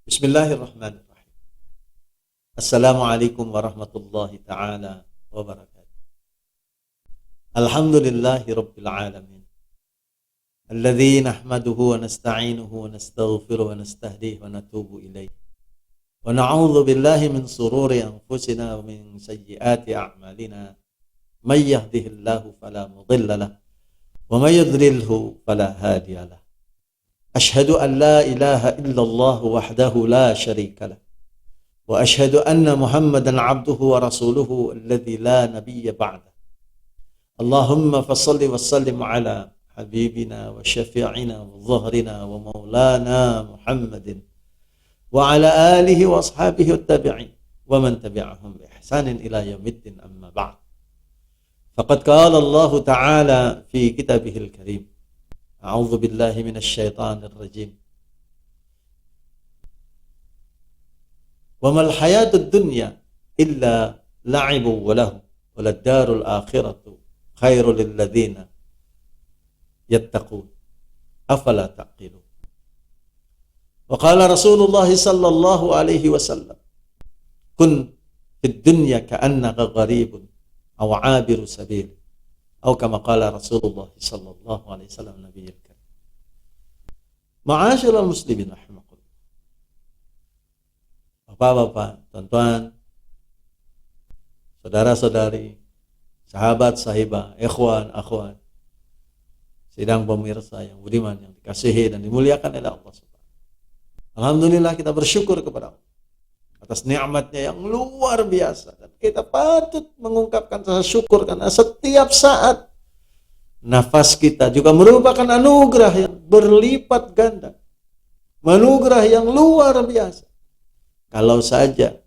Bismillahirrahmanirrahim. Assalamualaikum warahmatullahi ta'ala wabarakatuh. Alhamdulillahi rabbil alamin. Alladzi nahmaduhu wa nasta'inuhu wa nastaghfiruhu wa nastahdihi wa natubu ilayh. Wa na'udzu billahi min sururi anfusina wa min sayyiati a'malina. May yahdihillahu fala mudilla lahu wa may yudlilhu fala hadiya lahu. Ashhadu an la ilaha illallah wahdahu la syarika lah. Wa ashhadu anna Muhammadan abduhu wa rasuluhu alladzi la nabiyya ba'dah. Allahumma fassalli wa sallim ala habibina wa syafi'ina wa dhahrina wa maulana Muhammadin wa ala alihi wa ashabihi wa tabi'in wa man tabi'ahum bi ihsanin ila yaumiddin amma ba'd. Faqad qala Allah ta'ala fi kitabihil karim. A'udzu billahi minasy syaithanir rajim. Wa mal hayatud dunya illa la'ibun wa lahu wa lad-darul akhiratu khairul lil ladzina yattaqun afala taqilun. Wa qala Rasulullah sallallahu alaihi wasallam, kun fid dunya ka'annaka gharibun aw 'abiru sabil. Atau kama qala Rasulullah sallallahu alaihi wasallam nabiyil karim. Ma'asyiral muslimin rahimakumullah. Bapak-bapak, tuan-tuan, saudara-saudari, sahabat sahibah, ikhwan, akhwat, sidang pemirsa yang budiman, yang dikasihi dan dimuliakan oleh Allah Subhanahu. Alhamdulillah kita bersyukur kepada Allah atas nikmatnya yang luar biasa, dan kita patut mengungkapkan rasa syukur karena setiap saat nafas kita juga merupakan anugerah yang berlipat ganda, anugerah yang luar biasa. Kalau saja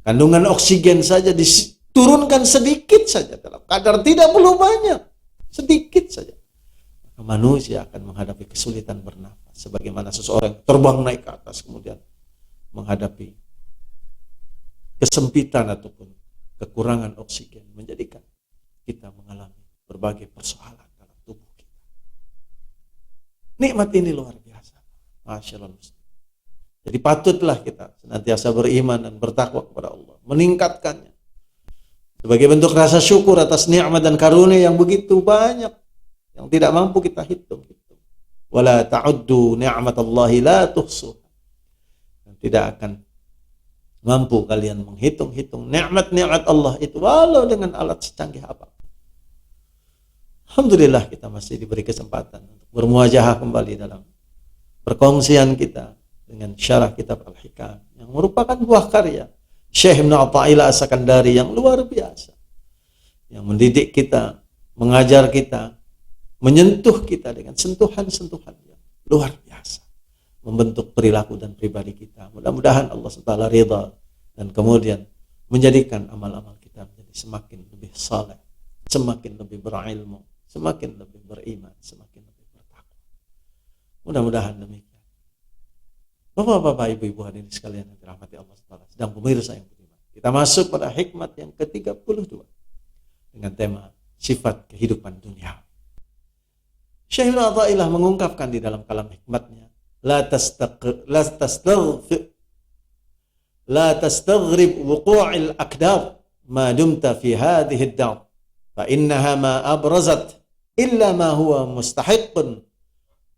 kandungan oksigen saja diturunkan sedikit saja dalam kadar tidak perlu banyak, sedikit saja, maka manusia akan menghadapi kesulitan bernafas, sebagaimana seseorang terbang naik ke atas kemudian menghadapi kesempitan ataupun kekurangan oksigen, menjadikan kita mengalami berbagai persoalan dalam tubuh kita. Nikmat ini luar biasa. Masyaallah. Jadi patutlah kita senantiasa beriman dan bertakwa kepada Allah, meningkatkannya sebagai bentuk rasa syukur atas nikmat dan karunia yang begitu banyak yang tidak mampu kita hitung. Wala ta'uddu ni'matallahi la tuhsuha. Tidak akan mampu kalian menghitung-hitung nikmat-nikmat Allah itu walau dengan alat secanggih apa. Alhamdulillah kita masih diberi kesempatan untuk bermuajahah kembali dalam perkongsian kita dengan syarah kitab Al-Hikam yang merupakan buah karya Syekh Ibnu Athaillah As-Sakandari yang luar biasa, yang mendidik kita, mengajar kita, menyentuh kita dengan sentuhan-sentuhan yang luar biasa, membentuk perilaku dan pribadi kita. Mudah-mudahan Allah SWT ridha dan kemudian menjadikan amal-amal kita menjadi semakin lebih saleh, semakin lebih berilmu, semakin lebih beriman, semakin lebih bertakwa. Mudah-mudahan demikian. Bapak-bapak, ibu-ibu hadirin sekalian yang dirahmati Allah SWT, sedang pemirsa yang beriman, kita masuk pada hikmat yang ke-32 dengan tema sifat kehidupan dunia. Syekh Ibnu Athaillah mengungkapkan di dalam kalam hikmatnya, La tastaghrib wuqu'il akdar ma dumta fi hadhihi ad-dar fa innaha ma abrazat illa ma huwa mustahiqqun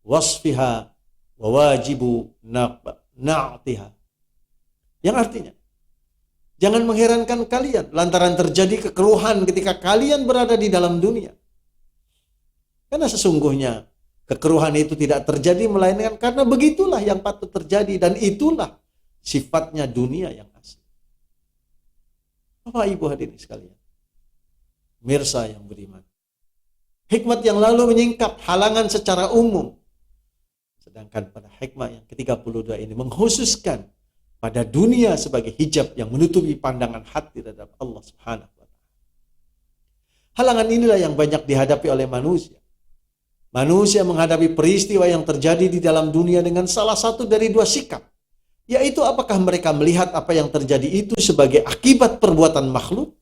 wasfiha wa wajibu na'tiha. Yang artinya, jangan mengherankan kalian lantaran terjadi kekeruhan ketika kalian berada di dalam dunia. Karena sesungguhnya kekeruhan itu tidak terjadi melainkan karena begitulah yang patut terjadi, dan itulah sifatnya dunia yang asli. Bapak Ibu hadirin sekalian, mirsa yang beriman, hikmat yang lalu menyingkap halangan secara umum, sedangkan pada hikmah yang ke-32 ini mengkhususkan pada dunia sebagai hijab yang menutupi pandangan hati terhadap Allah Subhanahu wa taala. Halangan inilah yang banyak dihadapi oleh manusia. Manusia menghadapi peristiwa yang terjadi di dalam dunia dengan salah satu dari dua sikap, yaitu apakah mereka melihat apa yang terjadi itu sebagai akibat perbuatan makhluk,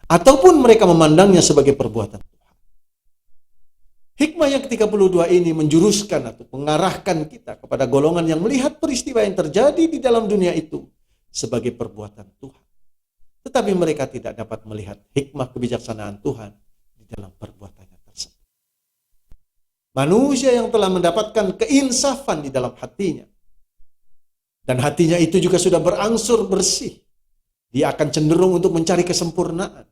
ataupun mereka memandangnya sebagai perbuatan Tuhan. Hikmah yang ke-32 ini menjuruskan atau mengarahkan kita kepada golongan yang melihat peristiwa yang terjadi di dalam dunia itu sebagai perbuatan Tuhan. Tetapi mereka tidak dapat melihat hikmah kebijaksanaan Tuhan di dalam perbuatannya tersebut. Manusia yang telah mendapatkan keinsafan di dalam hatinya, dan hatinya itu juga sudah berangsur bersih, dia akan cenderung untuk mencari kesempurnaan.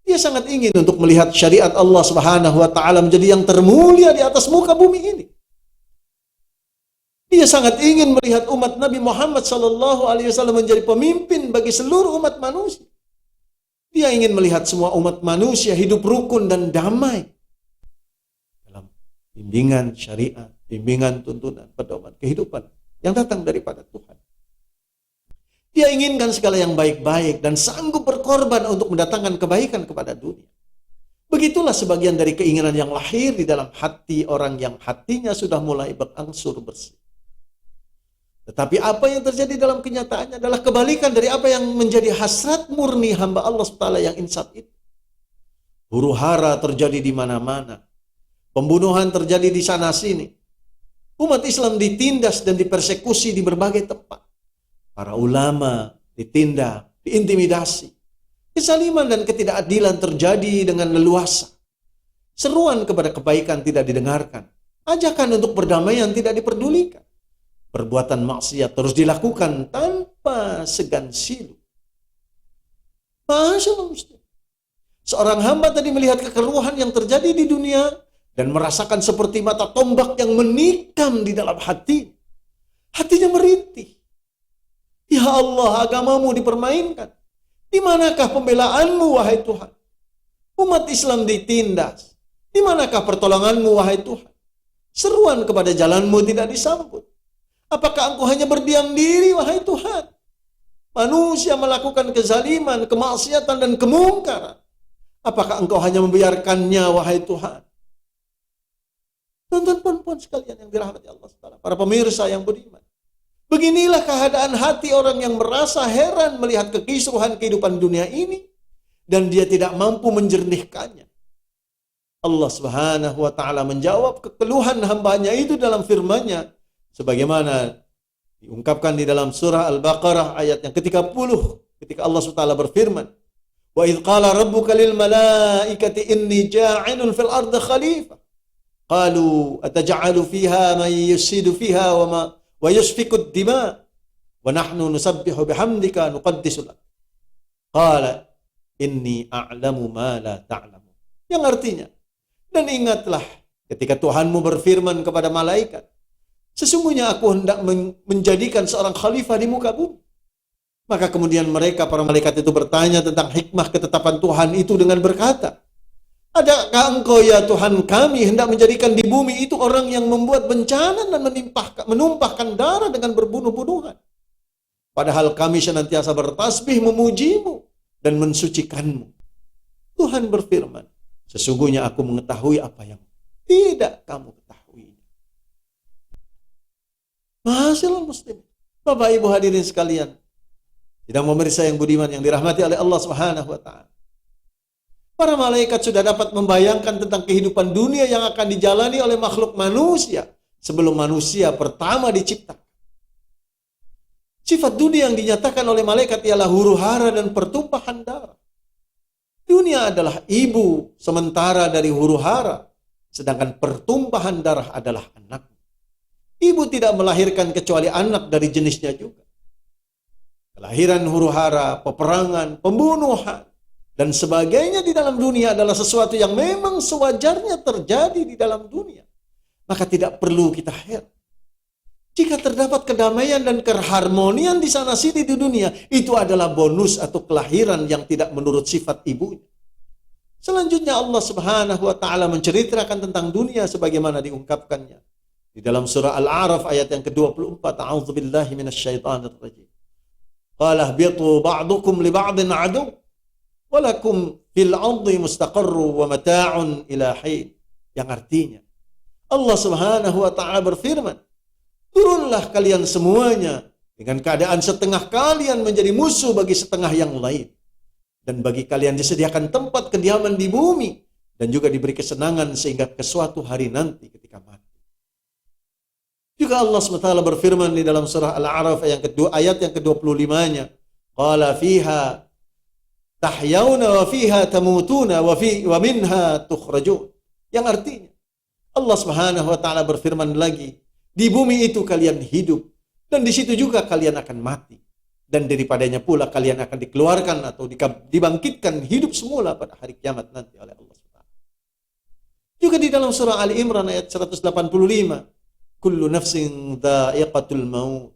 Dia sangat ingin untuk melihat syariat Allah Subhanahu wa taala menjadi yang termulia di atas muka bumi ini. Dia sangat ingin melihat umat Nabi Muhammad sallallahu alaihi wasallam menjadi pemimpin bagi seluruh umat manusia. Dia ingin melihat semua umat manusia hidup rukun dan damai dalam bimbingan syariat, bimbingan tuntunan, pedoman kehidupan yang datang daripada Tuhan. Dia inginkan segala yang baik-baik dan sanggup berkorban untuk mendatangkan kebaikan kepada dunia. Begitulah sebagian dari keinginan yang lahir di dalam hati orang yang hatinya sudah mulai berangsur bersih. Tetapi apa yang terjadi dalam kenyataannya adalah kebalikan dari apa yang menjadi hasrat murni hamba Allah SWT yang insaf itu. Huru-hara terjadi di mana-mana. Pembunuhan terjadi di sana-sini. Umat Islam ditindas dan dipersekusi di berbagai tempat. Para ulama ditindak, diintimidasi. Kezaliman dan ketidakadilan terjadi dengan leluasa. Seruan kepada kebaikan tidak didengarkan. Ajakan untuk perdamaian tidak diperdulikan. Perbuatan maksiat terus dilakukan tanpa segan silu. Masya Allah. Seorang hamba tadi melihat kekeruhan yang terjadi di dunia dan merasakan seperti mata tombak yang menikam di dalam hati. Hatinya merintih. Ya Allah, agamamu dipermainkan. Di manakah pembelaanmu, wahai Tuhan? Umat Islam ditindas. Di manakah pertolonganmu, wahai Tuhan? Seruan kepada jalanmu tidak disambut. Apakah engkau hanya berdiam diri, wahai Tuhan? Manusia melakukan kezaliman, kemaksiatan, dan kemungkaran. Apakah engkau hanya membiarkannya, wahai Tuhan? Tuan-tuan sekalian yang dirahmati Allah SWT, para pemirsa yang budiman. Beginilah keadaan hati orang yang merasa heran melihat kekisruhan kehidupan dunia ini dan dia tidak mampu menjernihkannya. Allah Subhanahu wa taala menjawab kekeluhan hambanya itu dalam firman-Nya sebagaimana diungkapkan di dalam surah Al-Baqarah ayat yang ke-30 ketika Allah SWT berfirman, "Wa idz qala rabbuka lil malaikati inni ja'ilun fil ardi khalifah qalu ataj'alu fiha man yufsidu fiha wa yusfiku ad-dima wa nahnu nusabbihu bihamdika nuqaddisu lak." Qala inni a'lamu ma la ta'lamu. Yang artinya, dan ingatlah ketika Tuhanmu berfirman kepada malaikat, sesungguhnya aku hendak menjadikan seorang khalifah di muka bumi. Maka kemudian mereka, para malaikat itu bertanya tentang hikmah ketetapan Tuhan itu dengan berkata, adakah engkau ya Tuhan kami hendak menjadikan di bumi itu orang yang membuat bencana dan menumpahkan darah dengan berbunuh-bunuhan? Padahal kami senantiasa bertasbih memujimu dan mensucikanmu. Tuhan berfirman, sesungguhnya aku mengetahui apa yang tidak kamu ketahui. Masyaallah muslim. Bapak Ibu hadirin sekalian, sidang pemirsa yang budiman yang dirahmati oleh Allah Subhanahu wa taala. Para malaikat sudah dapat membayangkan tentang kehidupan dunia yang akan dijalani oleh makhluk manusia sebelum manusia pertama diciptakan. Sifat dunia yang dinyatakan oleh malaikat ialah huru-hara dan pertumpahan darah. Dunia adalah ibu sementara dari huru-hara, sedangkan pertumpahan darah adalah anak. Ibu tidak melahirkan kecuali anak dari jenisnya juga. Kelahiran huru-hara, peperangan, pembunuhan, dan sebagainya di dalam dunia adalah sesuatu yang memang sewajarnya terjadi di dalam dunia. Maka tidak perlu kita heran. Jika terdapat kedamaian dan keharmonian di sana sini di dunia, itu adalah bonus atau kelahiran yang tidak menurut sifat ibunya. Selanjutnya Allah Subhanahu wa taala menceritakan tentang dunia sebagaimana diungkapkannya di dalam surah Al-A'raf ayat yang ke-24, a'udzubillahi minasyaitonir rajim. Qala ihbitu ba'dukum li ba'din adu walakum fil ardi mustaqarru wa mata'un ila hin. Yang artinya Allah Subhanahu wa taala berfirman, turunlah kalian semuanya dengan keadaan setengah kalian menjadi musuh bagi setengah yang lain, dan bagi kalian disediakan tempat kediaman di bumi dan juga diberi kesenangan sehingga ke suatu hari nanti ketika mati. Juga Allah SWT berfirman di dalam surah Al-A'raf ayat yang ke-25-nya, qala fiha tahyawna wa fiha tamutuna wa minha tukhrajun. Yang artinya Allah Subhanahu wa taala berfirman lagi, di bumi itu kalian hidup dan di situ juga kalian akan mati. Dan daripadanya pula kalian akan dikeluarkan atau dibangkitkan hidup semula pada hari kiamat nanti oleh Allah SWT. Juga di dalam surah Ali Imran ayat 185, kullu nafsin dha'iqatul maut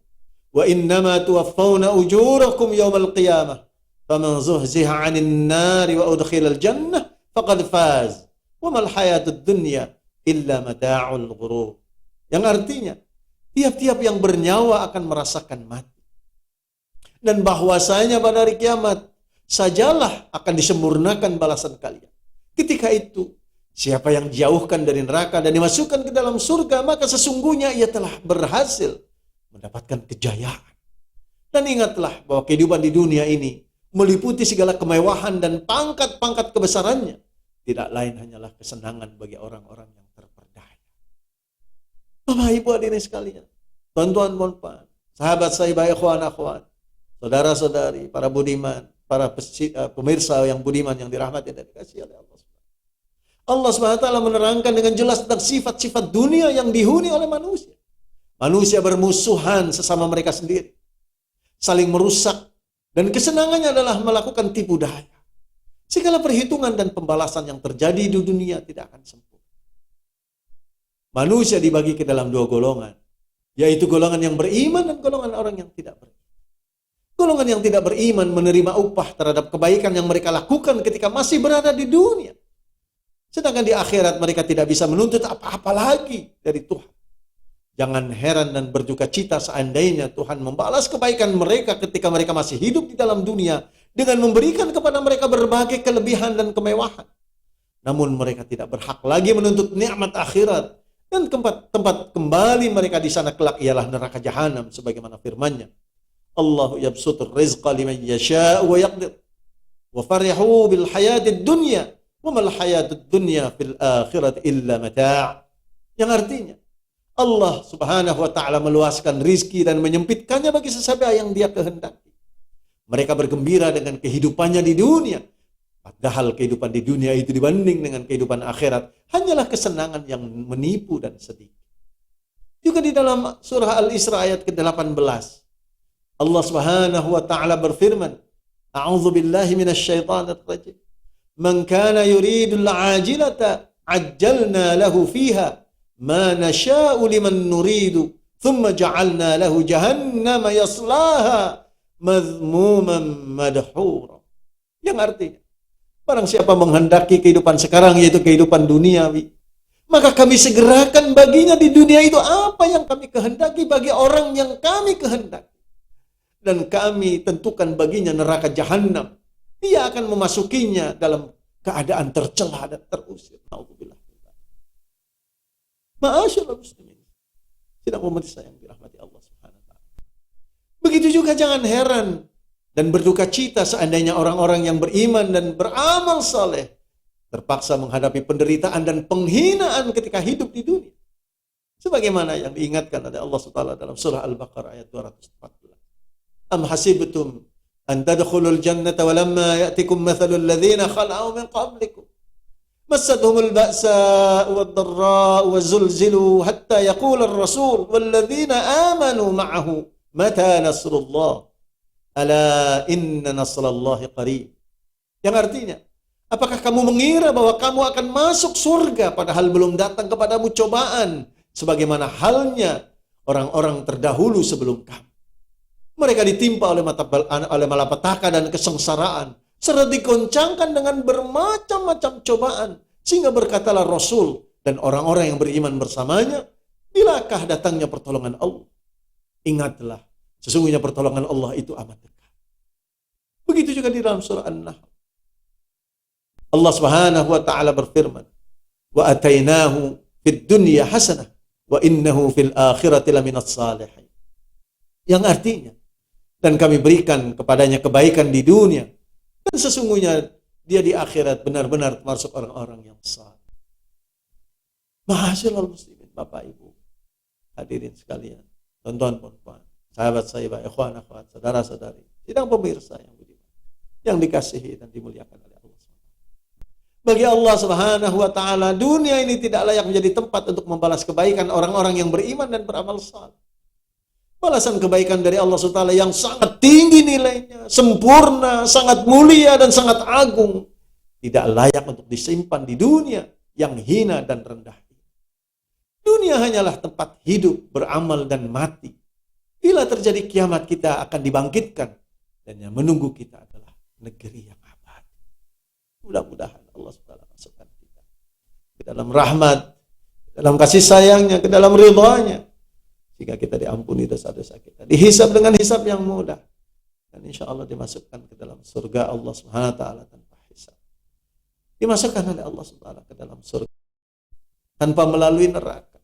wa innama tuwaffawna ujurakum yawmal qiyamah faman zuhziha 'anil nari wa udkhilal jannah faqad faz wa mal hayatud dunya illa mata'ul ghurur. Yang artinya tiap-tiap yang bernyawa akan merasakan mati. Dan bahwasanya pada hari kiamat sajalah akan disempurnakan balasan kalian. Ketika itu, siapa yang dijauhkan dari neraka dan dimasukkan ke dalam surga, maka sesungguhnya ia telah berhasil mendapatkan kejayaan. Dan ingatlah bahwa kehidupan di dunia ini meliputi segala kemewahan dan pangkat-pangkat kebesarannya. Tidak lain hanyalah kesenangan bagi orang-orang yang terperdaya. Bapak Ibu hadirin sekalian, tuan-tuan, puan-puan, sahabat-sahabat, ikhwan, akhwat, saudara-saudari, para budiman, para pemirsa yang budiman yang dirahmati dan dikasihi oleh Allah. Allah SWT menerangkan dengan jelas tentang sifat-sifat dunia yang dihuni oleh manusia. Manusia bermusuhan sesama mereka sendiri, saling merusak, dan kesenangannya adalah melakukan tipu daya. Segala perhitungan dan pembalasan yang terjadi di dunia tidak akan sempurna. Manusia dibagi ke dalam dua golongan, yaitu golongan yang beriman dan golongan orang yang tidak beriman. Golongan yang tidak beriman menerima upah terhadap kebaikan yang mereka lakukan ketika masih berada di dunia. Sedangkan di akhirat mereka tidak bisa menuntut apa-apa lagi dari Tuhan. Jangan heran dan berduka cita seandainya Tuhan membalas kebaikan mereka ketika mereka masih hidup di dalam dunia dengan memberikan kepada mereka berbagai kelebihan dan kemewahan. Namun mereka tidak berhak lagi menuntut nikmat akhirat, dan tempat kembali mereka di sana kelak ialah neraka jahanam sebagaimana firman-Nya. Allahu yabsutur rizqa liman yasha' wa yaqdir wa farihu bil hayatid dunya wa mal hayatud dunya fil akhirati illa mata'. Yang artinya Allah Subhanahu wa taala meluaskan rizki dan menyempitkannya bagi siapa yang Dia kehendaki. Mereka bergembira dengan kehidupannya di dunia, padahal kehidupan di dunia itu dibanding dengan kehidupan akhirat hanyalah kesenangan yang menipu dan sedikit. Juga di dalam surah Al-Isra ayat ke-18 Allah Subhanahu wa taala berfirman, A'udzu billahi minasyaitonir rajim. Man kana yuridul 'ajilata 'ajjalna lahu fiha ma nasha'u liman nuridu thumma ja'alna lahu jahannama yaslaha madhmuman madhura. Yang artinya, barang siapa menghendaki kehidupan sekarang yaitu kehidupan duniawi, maka kami segerakan baginya di dunia itu apa yang kami kehendaki bagi orang yang kami kehendaki. Dan kami tentukan baginya neraka jahanam. Dia akan memasukinya dalam keadaan tercela dan terusir. Nauzubillah. Ma'asyiral muslimin, sidang umat yang dirahmati Allah Subhanahu wa taala. Begitu juga jangan heran dan berduka cita seandainya orang-orang yang beriman dan beramal saleh terpaksa menghadapi penderitaan dan penghinaan ketika hidup di dunia. Sebagaimana yang diingatkan oleh Allah SWT dalam surah Al-Baqarah ayat 214. Am hasibtum an tadkhulul jannata wa lamma ya'tikum mathalul ladzina khala'u min qablikum massatuhumul ba'sa wad-dharra wa zulzilu hatta yaqula ar-rasul wal ladzina amanu ma'ahu mata nasrullah ala inna nasrallahi qarib. Yang artinya, apakah kamu mengira bahwa kamu akan masuk surga padahal belum datang kepadamu cobaan sebagaimana halnya orang-orang terdahulu sebelum kamu? Mereka ditimpa oleh malapetaka dan kesengsaraan, serta digoncangkan dengan bermacam-macam cobaan, sehingga berkatalah Rasul dan orang-orang yang beriman bersamanya, bilakah datangnya pertolongan Allah? Ingatlah, sesungguhnya pertolongan Allah itu amat dekat. Begitu juga di dalam surah An-Nahl. Allah Subhanahu wa taala berfirman, "Wa atainahu fid dunya hasanah wa innahu fil akhirati laminas salihin." Yang artinya, dan kami berikan kepadanya kebaikan di dunia, dan sesungguhnya dia di akhirat benar-benar termasuk orang-orang yang saleh. Ma'asyiral muslimin, Bapak Ibu, hadirin sekalian, tuan-tuan, sahabat-sahabat, ikhwan, akhwat, saudara-saudari, sidang pemirsa yang budiman, yang dikasihi dan dimuliakan oleh Allah. Bagi Allah Subhanahu wa taala, dunia ini tidak layak menjadi tempat untuk membalas kebaikan orang-orang yang beriman dan beramal saleh. Balasan kebaikan dari Allah SWT yang sangat tinggi nilainya, sempurna, sangat mulia dan sangat agung, tidak layak untuk disimpan di dunia yang hina dan rendah. Dunia hanyalah tempat hidup, beramal dan mati. Bila terjadi kiamat, kita akan dibangkitkan, dan yang menunggu kita adalah negeri yang abadi. Mudah-mudahan Allah SWT masukkan kita ke dalam rahmat, dalam kasih sayangnya, ke dalam ridhanya, sehingga kita diampuni dosa-dosa kita, dihisab dengan hisab yang mudah, dan insya Allah dimasukkan ke dalam surga Allah Subhanahu wa taala tanpa hisab. Dimasukkan oleh Allah Subhanahu wa taala ke dalam surga tanpa melalui neraka,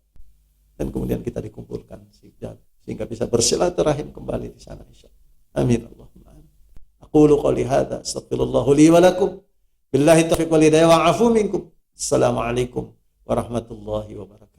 dan kemudian kita dikumpulkan sehingga bisa bersilaturahim kembali di sana insyaallah. Amin Allahumma amin. Aqulu qouli hadza astaghfirullah li wa lakum. Billahi taufiq wal hidayah wa afu minkum. Assalamualaikum warahmatullahi wabarakatuh.